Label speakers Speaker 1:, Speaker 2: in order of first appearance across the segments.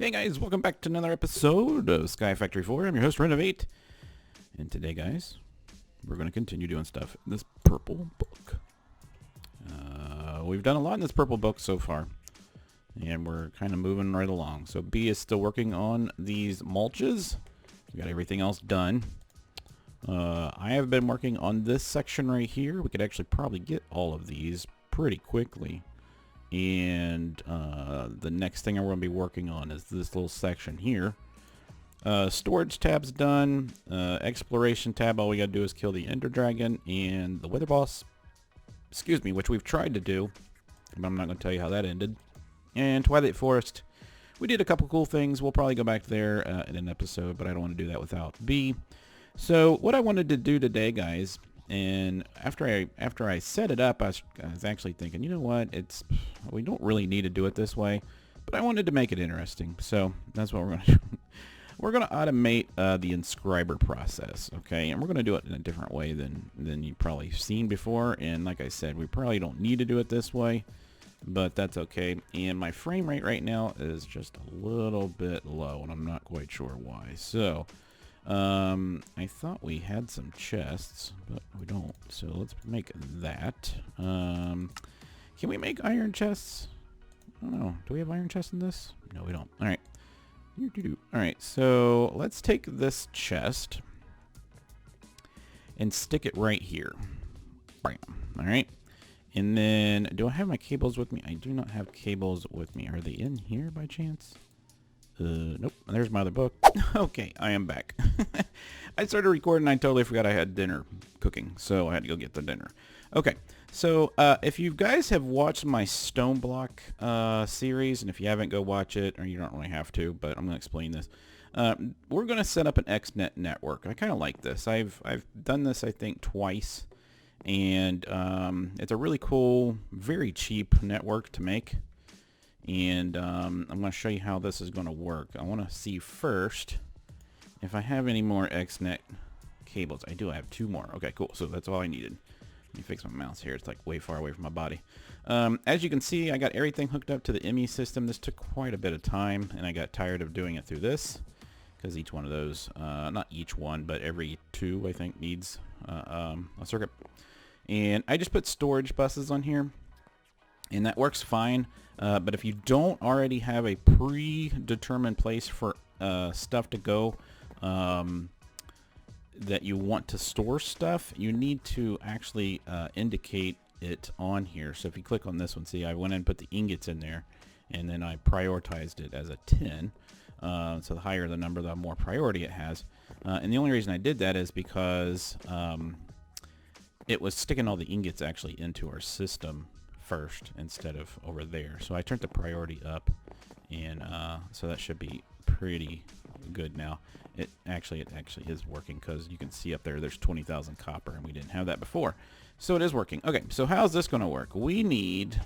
Speaker 1: Hey guys, welcome back to another episode of SkyFactory 4. I'm your host, Renovate. And today, guys, we're going to continue doing stuff in this purple book. We've done a lot in this purple book so far. And we're kind of moving right along. So B is still working on these mulches. We got everything else done. I have been working on this section right here. We could actually probably get all of these pretty quickly. And the next thing I'm going to be working on is this little section here. Storage tab's done. Exploration tab, all we got to do is kill the Ender Dragon and the Wither Boss. Excuse me, which we've tried to do, but I'm not going to tell you how that ended. And Twilight Forest, we did a couple cool things. We'll probably go back there in an episode, but I don't want to do that without B. So what I wanted to do today, guys, and after I set it up, I was actually thinking, you know what, we don't really need to do it this way, but I wanted to make it interesting. So that's what we're going to do. We're going to automate the inscriber process, okay? And we're going to do it in a different way than you've probably seen before. And like I said, we probably don't need to do it this way, but that's okay. And my frame rate right now is just a little bit low, and I'm not quite sure why. So I thought we had some chests, but we don't. So let's make that. Can we make iron chests? I don't know. Do we have iron chests in this? No, we don't. All right. Alright, so let's take this chest and stick it right here. Bam. Alright. And then, do I have my cables with me? I do not have cables with me. Are they in here by chance? Nope. There's my other book. Okay, I am back. I started recording and I totally forgot I had dinner cooking, so I had to go get the dinner. Okay, so if you guys have watched my SKYBLOCK series, and if you haven't, go watch it, or you don't really have to, but I'm going to explain this. We're going to set up an XNet network. I kind of like this. I've done this, I think, twice, and it's a really cool, very cheap network to make. And I'm going to show you how this is going to work. I want to see first if I have any more XNet cables. I do. I have 2 more. Okay, cool. So that's all I needed. Let me fix my mouse here. It's like way far away from my body. As you can see, I got everything hooked up to the ME system. This took quite a bit of time, and I got tired of doing it through this because each one of those, not each one, but every 2, I think, needs a circuit. And I just put storage buses on here, and that works fine. But if you don't already have a predetermined place for stuff to go, that you want to store stuff, you need to actually indicate it on here. So if you click on this one, see, I went and put the ingots in there, and then I prioritized it as a 10. So the higher the number, the more priority it has. And the only reason I did that is because it was sticking all the ingots actually into our system first instead of over there. So I turned the priority up, and so that should be pretty good now. It actually is working, because you can see up there there's 20,000 copper, and we didn't have that before. So it is working. Okay, so how's this going to work? We need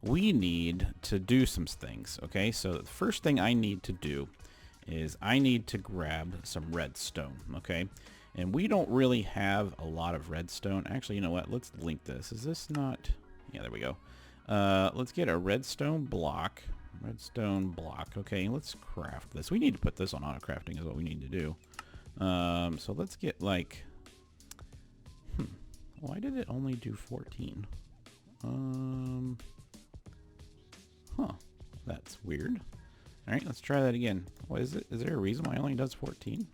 Speaker 1: to do some things. Okay, so the first thing I need to do is I need to grab some redstone. Okay, and we don't really have a lot of redstone. Actually, you know what? Let's link this. Is this not... Yeah, there we go. Let's get a redstone block. Redstone block. Okay, let's craft this. We need to put this on auto crafting is what we need to do. So let's get like... Why did it only do 14? Huh. That's weird. Alright, let's try that again. What is it? Is there a reason why it only does 14?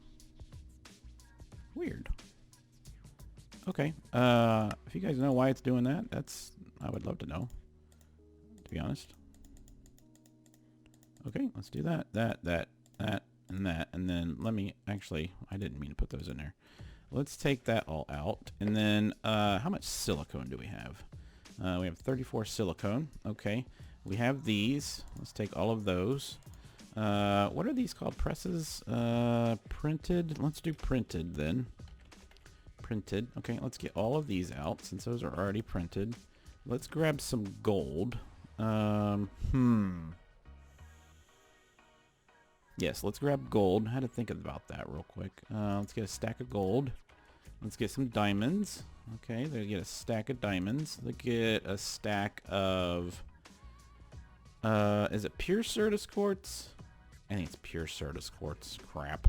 Speaker 1: Weird. Okay. If you guys know why it's doing that, I would love to know, to be honest. Okay, let's do that, and that, and then let me, actually, I didn't mean to put those in there. Let's take that all out, and then, how much silicone do we have? We have 34 silicone. Okay, we have these. Let's take all of those. What are these called? Presses? Printed? Let's do printed then. Printed. Okay, let's get all of these out since those are already printed. Let's grab some gold. Yes, let's grab gold. I had to think about that real quick. Let's get a stack of gold. Let's get some diamonds. Okay, there, get a stack of diamonds. Let's get a stack of Is it pure Certus quartz? I think it's pure Certus quartz. Crap.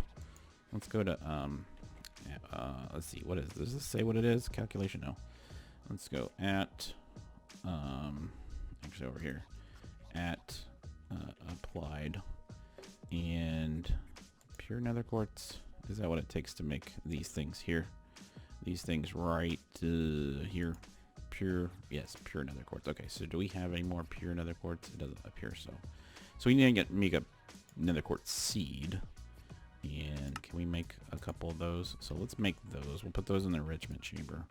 Speaker 1: Let's go to, let's see, what is, does this say what it is? Calculation, no. Let's go at, actually over here, at, applied, and pure nether quartz. Is that what it takes to make these things here? These things right here. Pure, yes, pure nether quartz. Okay, so do we have any more pure nether quartz? It doesn't appear so. So we need to make a nether quartz seed. And can we make a couple of those? So let's make those. We'll put those in the enrichment chamber.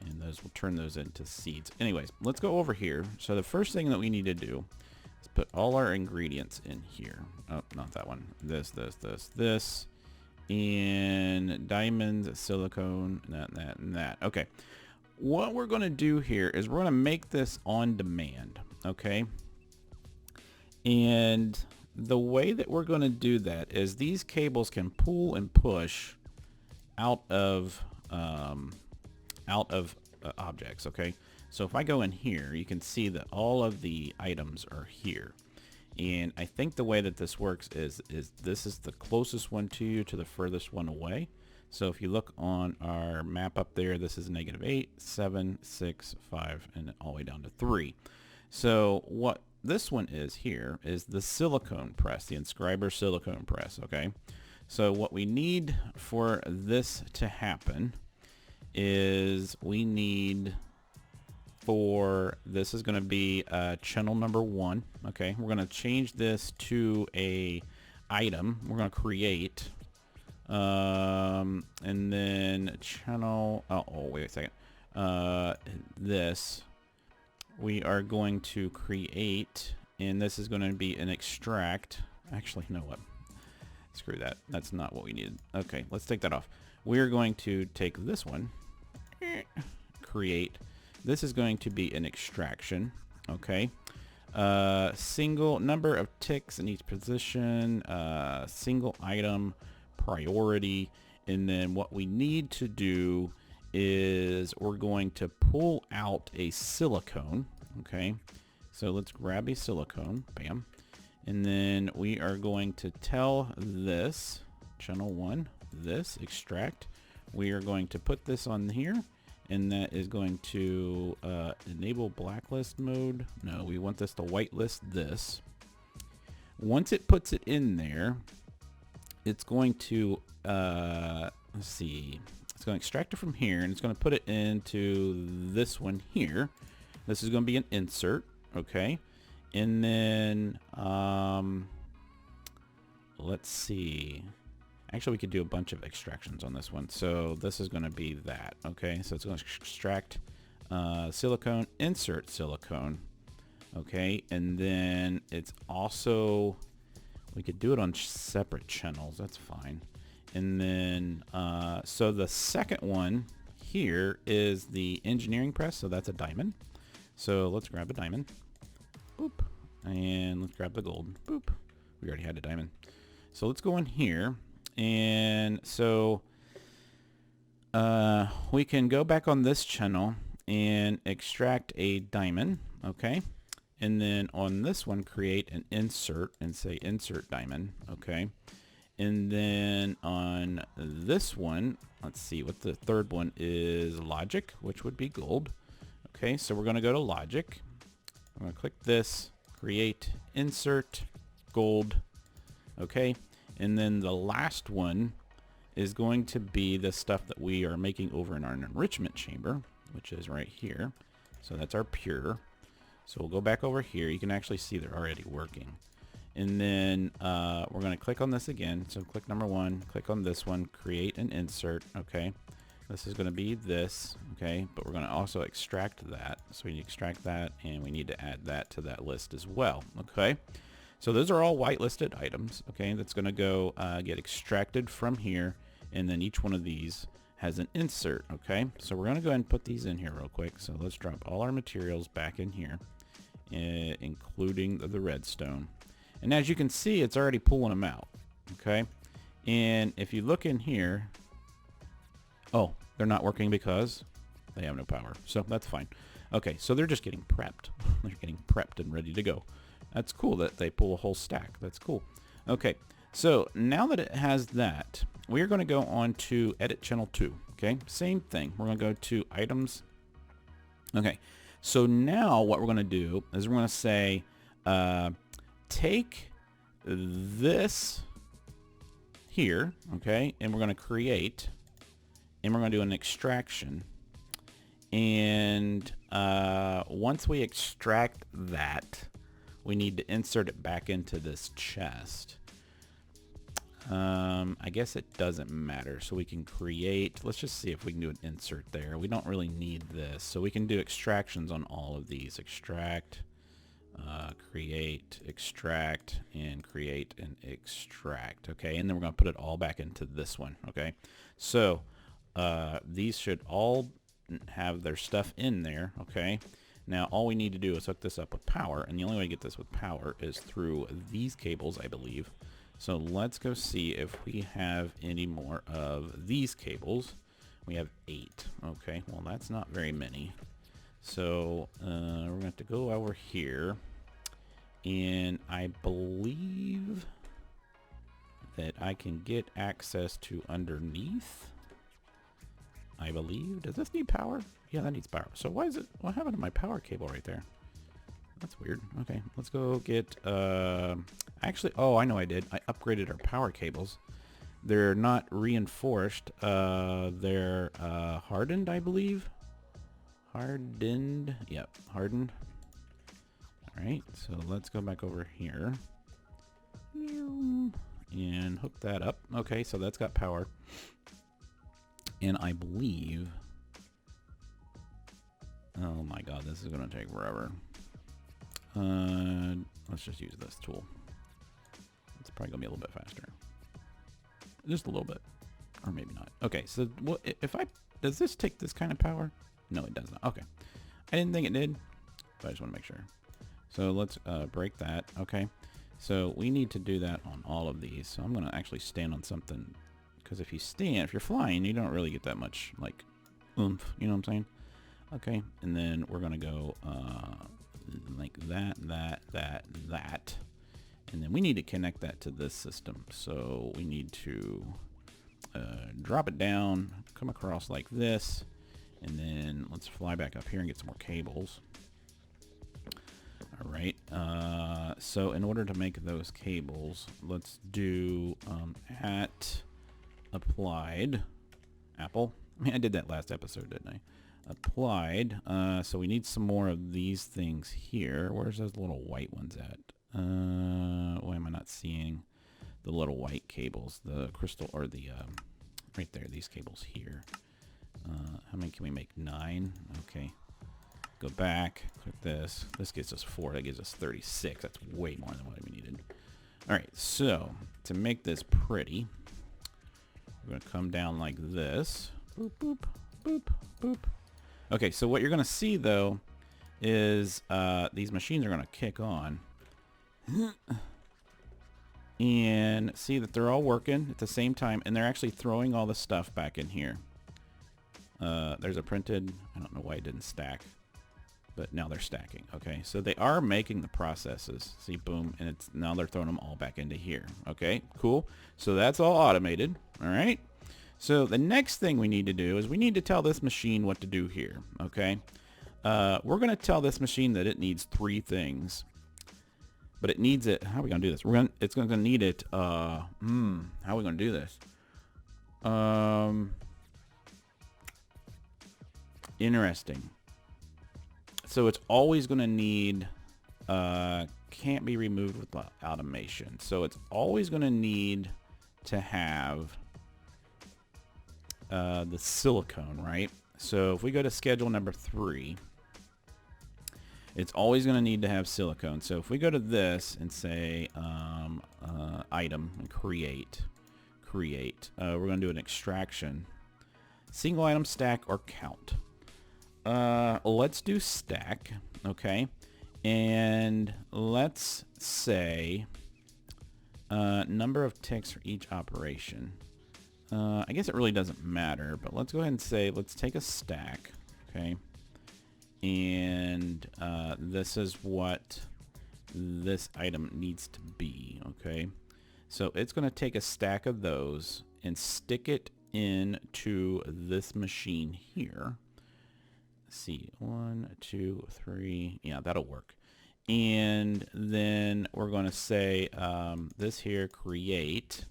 Speaker 1: And those, we'll turn those into seeds. Anyways, let's go over here. So the first thing that we need to do is put all our ingredients in here. Oh, not that one. This. And diamonds, silicone, that, and that. Okay. What we're going to do here is we're going to make this on demand. Okay. And the way that we're going to do that is these cables can pull and push out of objects. Okay, so if I go in here, you can see that all of the items are here, and I think the way that this works is this is the closest one to you to the furthest one away. So if you look on our map up there, this is -8, 7, 6, 5, and all the way down to 3. So what this one is here is the silicone press, the inscriber silicone press. Okay, so what we need for this to happen is we need for this is going to be channel number 1. Okay, we're going to change this to a item we're going to create, and then channel, oh wait a second, this we are going to create, and this is going to be an extract. Actually, you know what? Screw that. That's not what we needed. Okay, let's take that off. We're going to take this one, create. This is going to be an extraction. Okay. Single number of ticks in each position, single item, priority, and then what we need to do is we're going to pull out a silicone. Okay, so let's grab a silicone, bam, and then we are going to tell this channel 1, this extract, we are going to put this on here, and that is going to enable blacklist mode. No, we want this to whitelist this. Once it puts it in there, it's going to let's see, it's going to extract it from here, and it's going to put it into this one here. This is going to be an insert. Okay, and then let's see, actually we could do a bunch of extractions on this one. So this is going to be that. Okay, so it's going to extract silicone, insert silicone. Okay, and then it's also, we could do it on separate channels, that's fine. And then so the second one here is the engineering press, so that's a diamond. So let's grab a diamond, boop, and let's grab the gold, boop. We already had a diamond, so let's go in here, and so we can go back on this channel and extract a diamond. Okay, and then on this one create an insert and say insert diamond. Okay, and then on this one, let's see what the third one is, logic, which would be gold. Okay, so we're going to go to logic. I'm going to click this, create, insert, gold. Okay, and then the last one is going to be the stuff that we are making over in our enrichment chamber, which is right here. So that's our pure. So we'll go back over here. You can actually see they're already working. And then we're going to click on this again. So click number 1, click on this one, create an insert. Okay, this is going to be this. Okay, but we're going to also extract that. So we need to extract that, and we need to add that to that list as well. Okay, so those are all whitelisted items. Okay, that's going to go get extracted from here, and then each one of these has an insert. Okay, so we're going to go ahead and put these in here real quick. So let's drop all our materials back in here, including the redstone. And as you can see, it's already pulling them out. Okay, and if you look in here, oh, they're not working because they have no power. So that's fine. Okay, so they're just getting prepped. They're getting prepped and ready to go. That's cool that they pull a whole stack. That's cool. Okay, so now that it has that, we're going to go on to edit channel 2. Okay, same thing. We're going to go to items. Okay, so now what we're going to do is we're going to say take this here, okay, and we're going to create, and we're going to do an extraction. And once we extract that, we need to insert it back into this chest. I guess it doesn't matter. So we can create, let's just see if we can do an insert there. We don't really need this. So we can do extractions on all of these. Extract, create, extract, and create and extract. Okay, and then we're going to put it all back into this one. Okay, so these should all have their stuff in there. Okay, now all we need to do is hook this up with power, and the only way to get this with power is through these cables, I believe. So let's go see if we have any more of these cables. We have 8. Okay, well that's not very many. So we're going to have to go over here, and I believe that I can get access to underneath. I believe. Does this need power? Yeah, that needs power. So why is it, what happened to my power cable right there? That's weird. Okay, let's go get, actually, oh, I know I did. I upgraded our power cables. They're not reinforced. They're hardened, I believe. Hardened. Yep, hardened. All right, so let's go back over here and hook that up. Okay, so that's got power. And I believe, oh my god, this is going to take forever. Let's just use this tool. It's probably going to be a little bit faster. Just a little bit. Or maybe not. Okay, so what, if I, does this take this kind of power? No, it does not. Okay. I didn't think it did, but I just want to make sure. So let's break that. Okay. So we need to do that on all of these. So I'm going to actually stand on something, because if you stand, if you're flying, you don't really get that much, like, oomph. You know what I'm saying? Okay. And then we're going to go like that. And then we need to connect that to this system. So we need to drop it down, come across like this, and then let's fly back up here and get some more cables. All right. So in order to make those cables, let's do at applied Apple. I mean, I did that last episode, didn't I? Applied. So we need some more of these things here. Where's those little white ones at? Why am I not seeing the little white cables? The crystal, or the right there, these cables here. How many can we make? 9. Okay. Go back, click this. This gives us 4. That gives us 36. That's way more than what we needed. All right, so to make this pretty, we're going to come down like this. Boop, boop, boop, boop. Okay, so what you're going to see, though, is these machines are going to kick on. And see that they're all working at the same time, and they're actually throwing all the stuff back in here. There's a printed, I don't know why it didn't stack, but now they're stacking. Okay, so they are making the processes. See, boom, and it's now they're throwing them all back into here. Okay, cool. So that's all automated. All right. So the next thing we need to do is we need to tell this machine what to do here. Okay, we're going to tell this machine that it needs 3 things. But it needs it. How are we gonna do this? It's gonna need it. How are we gonna do this? Interesting. So it's always gonna need. Can't be removed with automation. So it's always gonna need to have the silicone, right? So if we go to schedule number 3. It's always going to need to have silicone. So if we go to this and say item and create, we're going to do an extraction. Single item, stack, or count. Let's do stack, okay? And let's say number of ticks for each operation. I guess it really doesn't matter, but let's go ahead and say, let's take a stack, okay? And this is what this item needs to be, okay? So it's going to take a stack of those and stick it into this machine here. Let's see, 1, 2, 3, yeah, that'll work. And then we're going to say this here, create,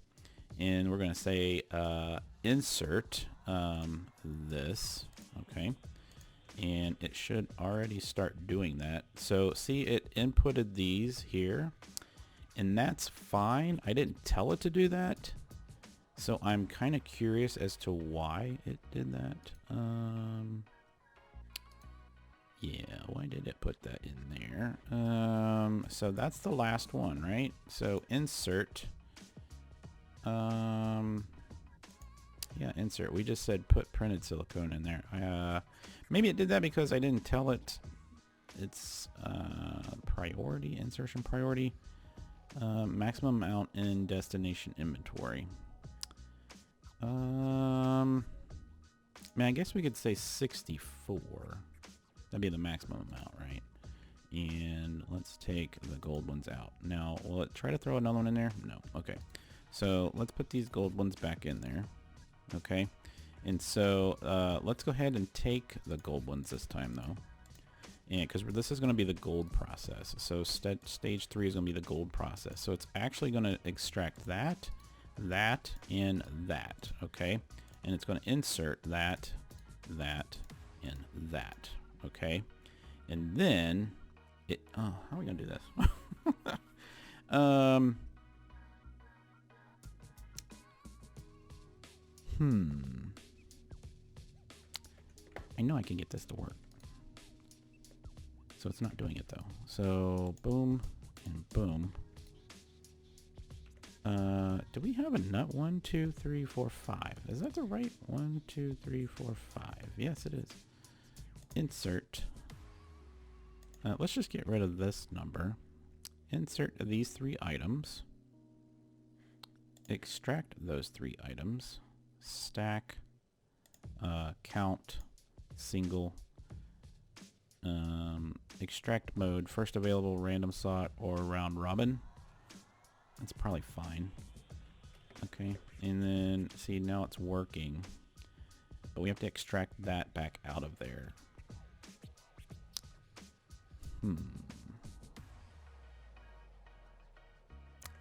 Speaker 1: and we're going to say insert this, okay? And it should already start doing that. So see, it inputted these here, and that's fine. I didn't tell it to do that, so I'm kind of curious as to why it did that. Yeah, why did it put that in there? So that's the last one, right? So insert. Yeah, insert. We just said put printed silicone in there. Maybe it did that because I didn't tell it its priority, insertion priority, maximum amount in destination inventory. I mean, I guess we could say 64. That'd be the maximum amount, right? And let's take the gold ones out. Now, will it try to throw another one in there? No. Okay. So let's put these gold ones back in there. Okay. And so let's go ahead and take the gold ones this time, though. And because this is going to be the gold process. So stage 3 is going to be the gold process. So it's actually going to extract that, that, and that. Okay. And it's going to insert that, that, and that. Okay, and then it, oh, how are we gonna do this? I know I can get this to work. So it's not doing it though. So boom and boom. Do we have a nut? 1, 2, 3, 4, 5. Is that the right 1, 2, 3, 4, 5? Yes, it is. Insert. Let's just get rid of this number. Insert these 3 items. Extract those 3 items. Stack. Count. Single. Extract mode. First available random slot or round robin. That's probably fine. Okay. And then, see, now it's working. But we have to extract that back out of there.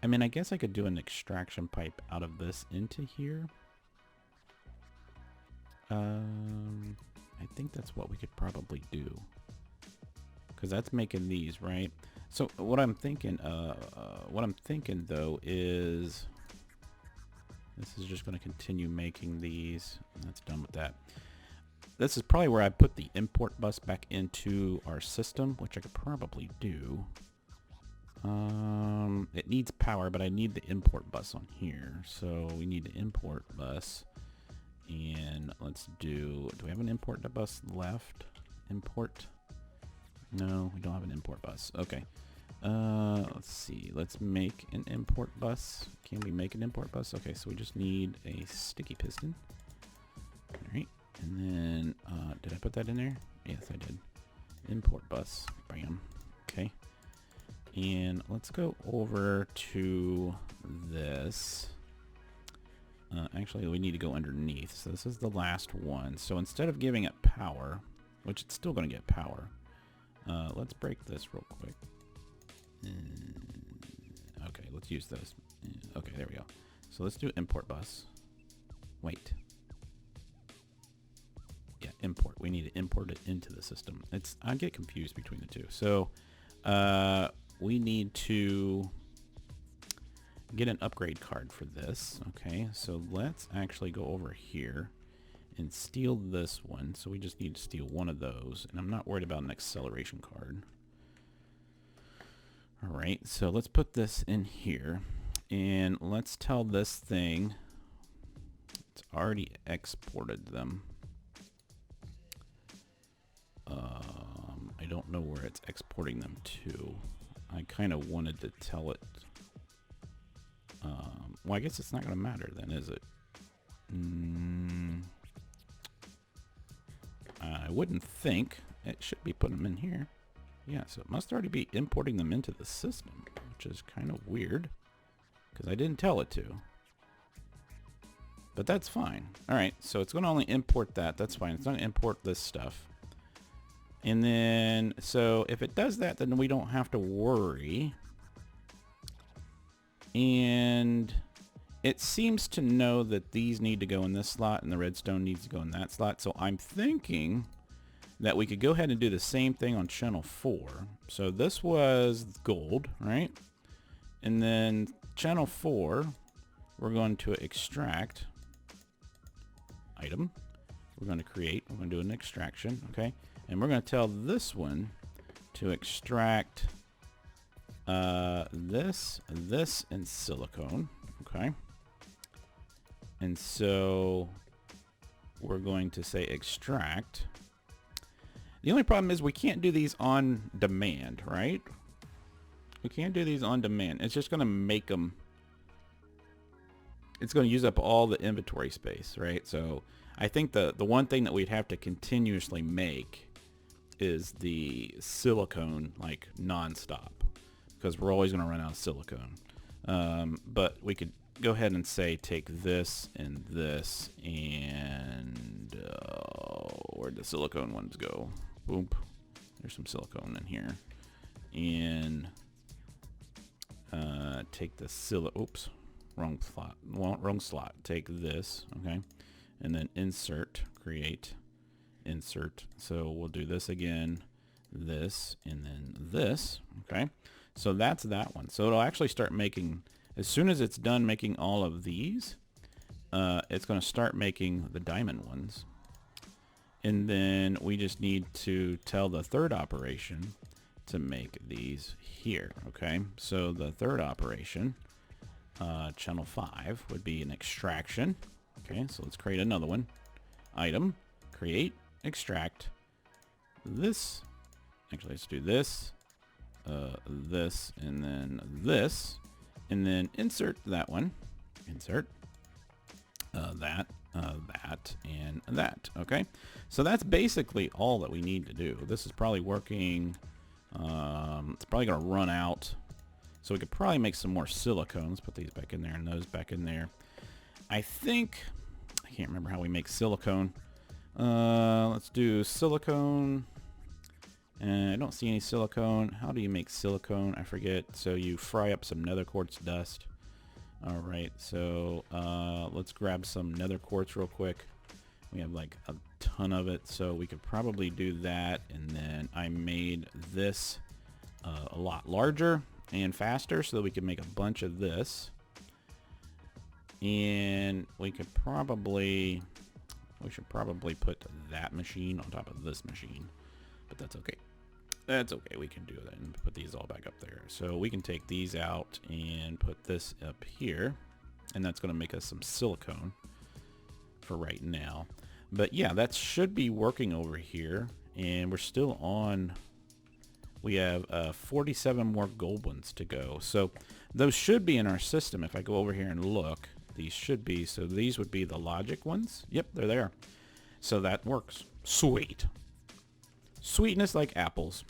Speaker 1: I mean, I guess I could do an extraction pipe out of this into here. I think that's what we could probably do. Because that's making these, right? So what I'm thinking, though, is this is just going to continue making these. That's done with that. This is probably where I put the import bus back into our system, which I could probably do. It needs power, but I need the import bus on here. So we need the import bus. And let's do we have an import bus left? Import? No, we don't have an import bus. Okay. Let's see. Let's make an import bus. Can we make an import bus? Okay, so we just need a sticky piston. All right. And then, did I put that in there? Yes, I did. Import bus. Bam. Okay. And let's go over to this. Actually, we need to go underneath. So this is the last one. So instead of giving it power, which it's still going to get power, let's break this real quick. Okay, let's use this. Okay, there we go. So let's do import bus. Wait. Yeah, import. We need to import it into the system. I get confused between the two. So we need to get an upgrade card for this. Okay, so let's actually go over here and steal this one. So we just need to steal one of those, and I'm not worried about an acceleration card. All right, so let's put this in here, and let's tell this thing it's already exported them. I don't know where it's exporting them to. I kind of wanted to tell it. Well, I guess it's not going to matter then, is it? I wouldn't think. It should be putting them in here. Yeah, so it must already be importing them into the system, which is kind of weird because I didn't tell it to. But that's fine. All right, so it's going to only import that. That's fine. It's not going to import this stuff. And then, so if it does that, then we don't have to worry. And it seems to know that these need to go in this slot and the redstone needs to go in that slot. So I'm thinking that we could go ahead and do the same thing on channel 4. So this was gold, right? And then channel 4, we're going to extract item. We're going to create, we're going to do an extraction, okay? And we're going to tell this one to extract this, and silicone, okay? And so we're going to say extract. The only problem is we can't do these on demand, right? We can't do these on demand. It's just going to make them, it's going to use up all the inventory space, right? So I think the one thing that we'd have to continuously make is the silicone, like nonstop, because we're always going to run out of silicone. But we could go ahead and say take this and this, and where'd the silicone ones go? Boom. There's some silicone in here. And take the oops, wrong slot. Wrong slot. Take this, okay, and then insert, create, insert. So we'll do this again, this, and then this, okay. So that's that one. So it'll actually start making, as soon as it's done making all of these, it's going to start making the diamond ones. And then we just need to tell the third operation to make these here, okay? So the third operation, channel 5, would be an extraction. Okay, so let's create another one. Item, create, extract, this. Actually, let's do this, this, and then insert that one. Insert that, that, and that. Okay, so that's basically all that we need to do. This is probably working. It's probably going to run out, so we could probably make some more silicone. Let's put these back in there and those back in there. I think, I can't remember how we make silicone. Let's do silicone. I don't see any silicone. How do you make silicone? I forget. So you fry up some nether quartz dust. All right, so let's grab some nether quartz real quick. We have like a ton of it, so we could probably do that. And then I made this a lot larger and faster so that we can make a bunch of this. And we should probably put that machine on top of this machine, but that's okay. That's okay, we can do that and put these all back up there. So we can take these out and put this up here, and that's going to make us some silicone for right now. But yeah, that should be working over here, and we're still on, we have 47 more gold ones to go. So those should be in our system. If I go over here and look, these should be, so these would be the logic ones. Yep, they're there. So that works. Sweet. Sweetness like apples.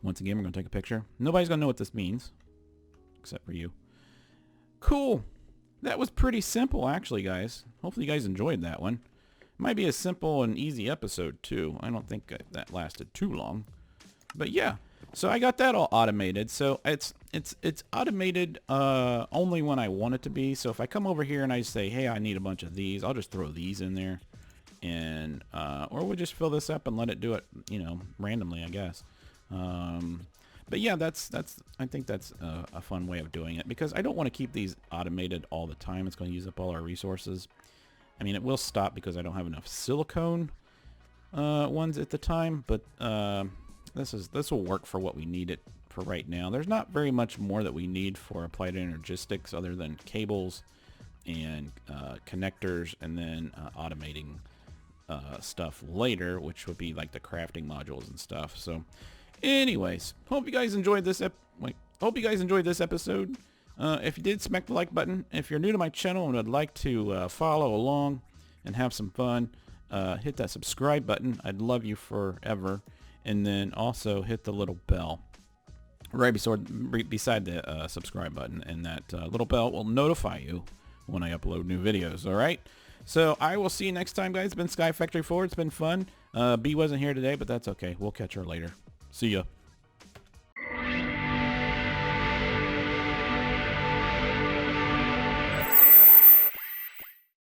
Speaker 1: Once again, we're going to take a picture. Nobody's going to know what this means, except for you. Cool. That was pretty simple, actually, guys. Hopefully you guys enjoyed that one. Might be a simple and easy episode, too. I don't think that lasted too long. But yeah, so I got that all automated. So it's automated only when I want it to be. So if I come over here and I say, hey, I need a bunch of these, I'll just throw these in there. And or we'll just fill this up and let it do it, you know, randomly, I guess. But yeah, I think that's a fun way of doing it, because I don't want to keep these automated all the time. It's going to use up all our resources. I mean, it will stop because I don't have enough silicone ones at the time, but this will work for what we need it for right now. There's not very much more that we need for applied energistics other than cables and connectors, and then automating stuff later, which would be like the crafting modules and stuff. So anyways, hope you guys enjoyed this episode. If you did, smack the like button. If you're new to my channel and would like to follow along and have some fun, hit that subscribe button. I'd love you forever. and then also hit the little bell right beside the subscribe button, and that little bell will notify you when I upload new videos. All right, so I will see you next time, guys. It's been SkyFactory 4. It's been fun. B wasn't here today, but that's okay. We'll catch her later. See ya.